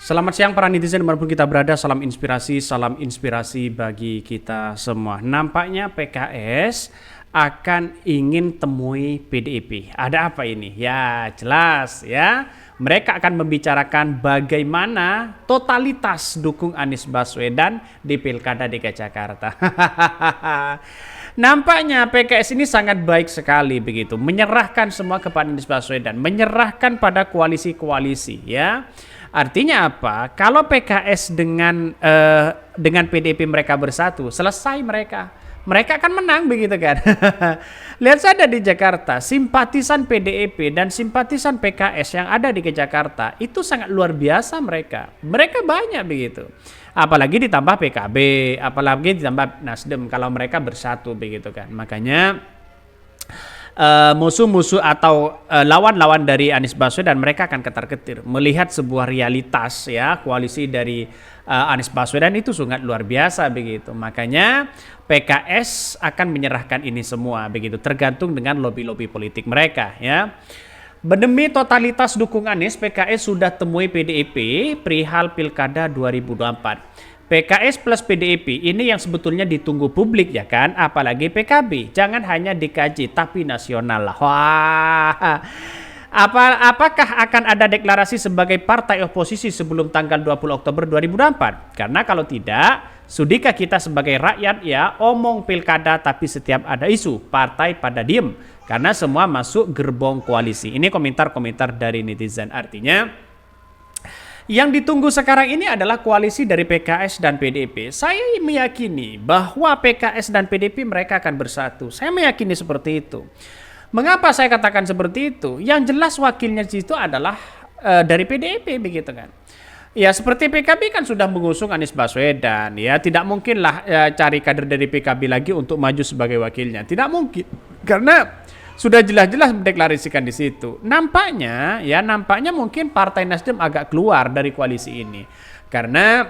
Selamat siang para netizen dimanapun kita berada, salam inspirasi bagi kita semua. Nampaknya PKS akan ingin temui PDIP. Ada apa ini? Ya jelas ya, mereka akan membicarakan bagaimana totalitas dukung Anies Baswedan di Pilkada DKI Jakarta. Nampaknya PKS ini sangat baik sekali begitu, menyerahkan semua kepada Anies Baswedan, menyerahkan pada koalisi-koalisi ya. Artinya apa? Kalau PKS dengan PDIP mereka bersatu, selesai mereka akan menang begitu kan. Lihat saja di Jakarta, simpatisan PDIP dan simpatisan PKS yang ada di Jakarta itu sangat luar biasa mereka banyak begitu. Apalagi ditambah PKB, apalagi ditambah Nasdem kalau mereka bersatu begitu kan. Makanya musuh-musuh atau lawan-lawan dari Anies Baswedan mereka akan ketar-ketir melihat sebuah realitas ya, koalisi dari Anies Baswedan itu sangat luar biasa begitu. Makanya PKS akan menyerahkan ini semua begitu, tergantung dengan lobby-lobby politik mereka ya. Demi totalitas dukungan Anies, PKS sudah temui PDIP perihal Pilkada 2024. PKS plus PDIP ini yang sebetulnya ditunggu publik ya kan, apalagi PKB. Jangan hanya dikaji tapi nasional lah. Wah. Apakah akan ada deklarasi sebagai partai oposisi sebelum tanggal 20 Oktober 2024? Karena kalau tidak, sudikah kita sebagai rakyat ya omong pilkada tapi setiap ada isu partai pada diem karena semua masuk gerbong koalisi. Ini komentar-komentar dari netizen. Artinya yang ditunggu sekarang ini adalah koalisi dari PKS dan PDIP. Saya meyakini bahwa PKS dan PDIP mereka akan bersatu. Saya meyakini seperti itu. Mengapa saya katakan seperti itu? Yang jelas wakilnya di situ adalah dari PDIP begitu kan. Ya seperti PKB kan sudah mengusung Anies Baswedan ya, tidak mungkinlah cari kader dari PKB lagi untuk maju sebagai wakilnya. Tidak mungkin. Karena sudah jelas-jelas mendeklarasikan di situ. Nampaknya mungkin Partai Nasdem agak keluar dari koalisi ini. Karena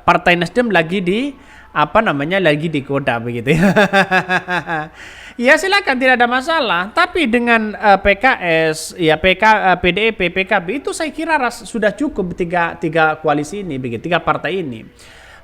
Partai Nasdem lagi digoda begitu ya. Ya silakan, tidak ada masalah. Tapi dengan PKS, ya PDIP, PKB itu saya kira sudah cukup tiga koalisi ini begitu, tiga partai ini.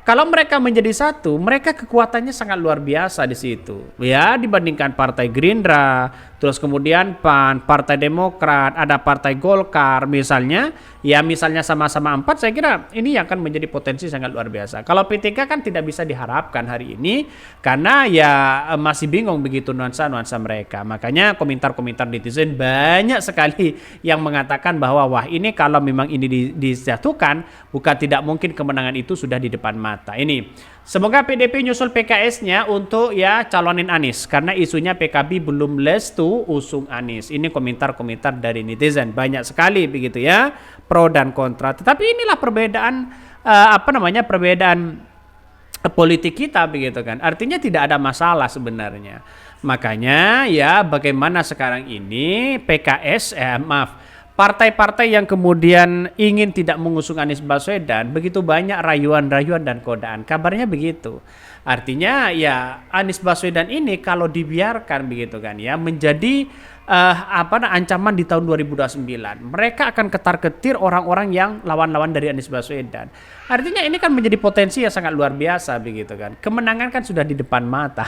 Kalau mereka menjadi satu, mereka kekuatannya sangat luar biasa di situ. Ya, dibandingkan Partai Gerindra, terus kemudian PAN, Partai Demokrat, ada Partai Golkar misalnya, ya misalnya sama-sama 4, saya kira ini yang akan menjadi potensi sangat luar biasa. Kalau P3 kan tidak bisa diharapkan hari ini karena ya masih bingung begitu nuansa-nuansa mereka. Makanya komentar-komentar netizen banyak sekali yang mengatakan bahwa wah ini kalau memang ini disatukan, bukan tidak mungkin kemenangan itu sudah di depan mata. Ini semoga PDIP nyusul PKS-nya untuk ya calonin Anies karena isunya PKB belum lestu usung Anies. Ini komentar-komentar dari netizen banyak sekali begitu ya, pro dan kontra. Tetapi inilah perbedaan perbedaan politik kita begitu kan. Artinya tidak ada masalah sebenarnya. Makanya ya bagaimana sekarang ini partai-partai yang kemudian ingin tidak mengusung Anies Baswedan, begitu banyak rayuan-rayuan dan godaan. Kabarnya begitu. Artinya ya Anies Baswedan ini kalau dibiarkan begitu kan ya menjadi ancaman di tahun 2029. Mereka akan ketar-ketir orang-orang yang lawan-lawan dari Anies Baswedan. Artinya ini kan menjadi potensi yang sangat luar biasa begitu kan. Kemenangan kan sudah di depan mata.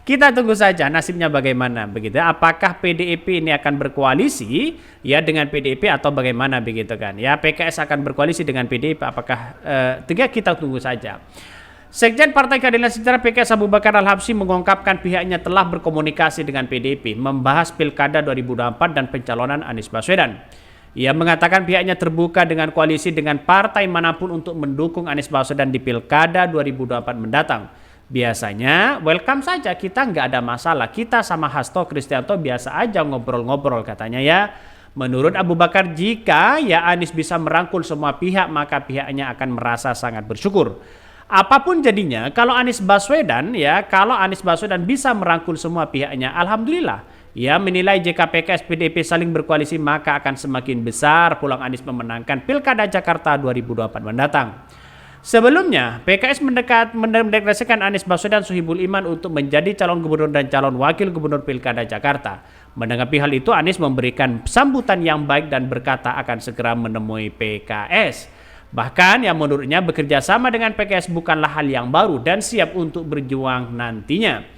Kita tunggu saja nasibnya bagaimana begitu. Apakah PDIP ini akan berkoalisi ya dengan PDIP atau bagaimana begitu kan. Ya PKS akan berkoalisi dengan PDIP, apakah kita tunggu saja. Sekjen Partai Keadilan Sejahtera PKS Abu Bakar Al-Habsyi mengungkapkan pihaknya telah berkomunikasi dengan PDIP membahas Pilkada 2024 dan pencalonan Anies Baswedan. Ia mengatakan pihaknya terbuka dengan koalisi dengan partai manapun untuk mendukung Anies Baswedan di Pilkada 2024 mendatang. Biasanya welcome saja, kita nggak ada masalah. Kita sama Hasto Kristianto biasa aja ngobrol-ngobrol katanya ya. Menurut Abu Bakar, jika ya Anies bisa merangkul semua pihak maka pihaknya akan merasa sangat bersyukur. Apapun jadinya, kalau Anies Baswedan bisa merangkul semua pihaknya, alhamdulillah. Ia menilai jika PKS PDIP saling berkoalisi maka akan semakin besar peluang Anies memenangkan Pilkada Jakarta 2024 mendatang. Sebelumnya, PKS mendeklarasikan Anies Baswedan Sohibul Iman untuk menjadi calon gubernur dan calon wakil gubernur Pilkada Jakarta. Menanggapi hal itu, Anies memberikan sambutan yang baik dan berkata akan segera menemui PKS. Bahkan yang menurutnya bekerja sama dengan PKS bukanlah hal yang baru dan siap untuk berjuang nantinya.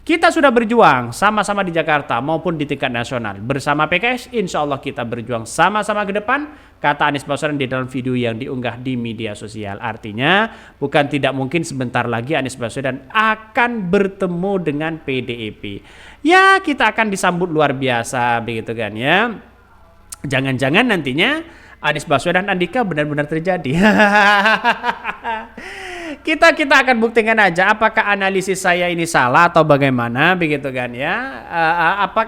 Kita sudah berjuang sama-sama di Jakarta maupun di tingkat nasional. Bersama PKS, insya Allah kita berjuang sama-sama ke depan, kata Anies Baswedan di dalam video yang diunggah di media sosial. Artinya, bukan tidak mungkin sebentar lagi Anies Baswedan akan bertemu dengan PDIP. Ya, kita akan disambut luar biasa, begitu kan ya. Jangan-jangan nantinya Anies Baswedan Andika benar-benar terjadi. Kita akan buktikan aja apakah analisis saya ini salah atau bagaimana, begitu kan ya.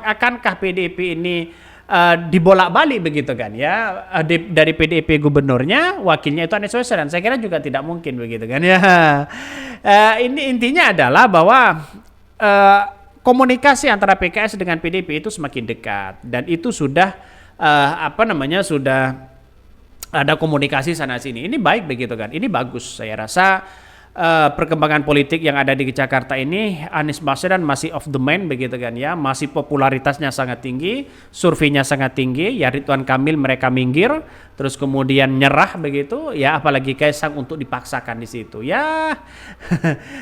Akankah PDIP ini dibolak-balik, begitu kan ya, dari PDIP gubernurnya, wakilnya itu Anies Baswedan? Saya kira juga tidak mungkin, begitu kan ya. Ini intinya adalah bahwa komunikasi antara PKS dengan PDIP itu semakin dekat dan itu sudah sudah ada komunikasi sana sini. Ini baik, begitu kan. Ini bagus. Saya rasa perkembangan politik yang ada di Jakarta ini, Anies Baswedan masih of the man, begitu kan ya. Masih popularitasnya sangat tinggi, surveinya sangat tinggi. Ya Ridwan Kamil mereka minggir, terus kemudian nyerah, begitu. Ya apalagi Kaisang untuk dipaksakan di situ. Ya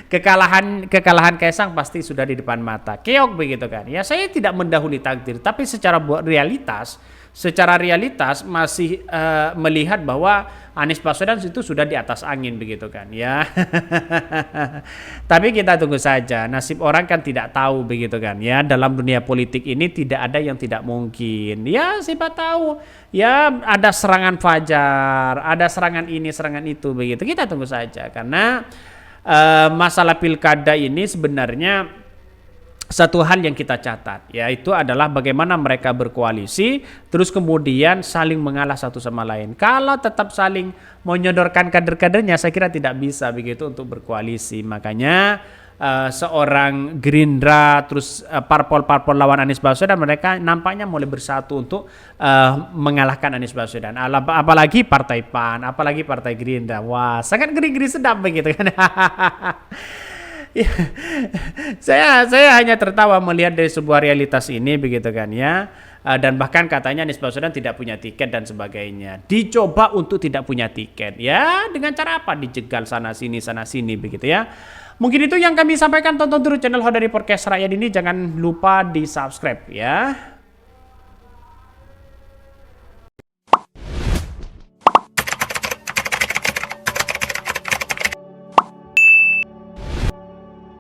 kekalahan Kaisang pasti sudah di depan mata. Keok, begitu kan. Ya saya tidak mendahului takdir, tapi secara realitas masih melihat bahwa Anies Baswedan itu sudah di atas angin, begitu kan ya. Tapi kita tunggu saja, nasib orang kan tidak tahu, begitu kan ya. Dalam dunia politik ini tidak ada yang tidak mungkin. Ya siapa tahu ya, ada serangan fajar, ada serangan ini, serangan itu, begitu. Kita tunggu saja karena masalah pilkada ini sebenarnya satu hal yang kita catat, yaitu adalah bagaimana mereka berkoalisi, terus kemudian saling mengalah satu sama lain. Kalau tetap saling menyodorkan kader-kadernya, saya kira tidak bisa, begitu, untuk berkoalisi. Makanya seorang Gerindra, terus parpol-parpol lawan Anies Baswedan, mereka nampaknya mulai bersatu untuk mengalahkan Anies Baswedan. Apalagi Partai PAN, apalagi Partai Gerindra. Wah, sangat geri-geri sedap, begitu kan. Ya, saya hanya tertawa melihat dari sebuah realitas ini, begitu kan ya. Dan bahkan katanya Anies Baswedan tidak punya tiket dan sebagainya. Dicoba untuk tidak punya tiket. Ya, dengan cara apa? Dijegal sana sini, begitu ya. Mungkin itu yang kami sampaikan. Tonton terus channel Hodari Podcast Rakyat ini. Jangan lupa di-subscribe ya.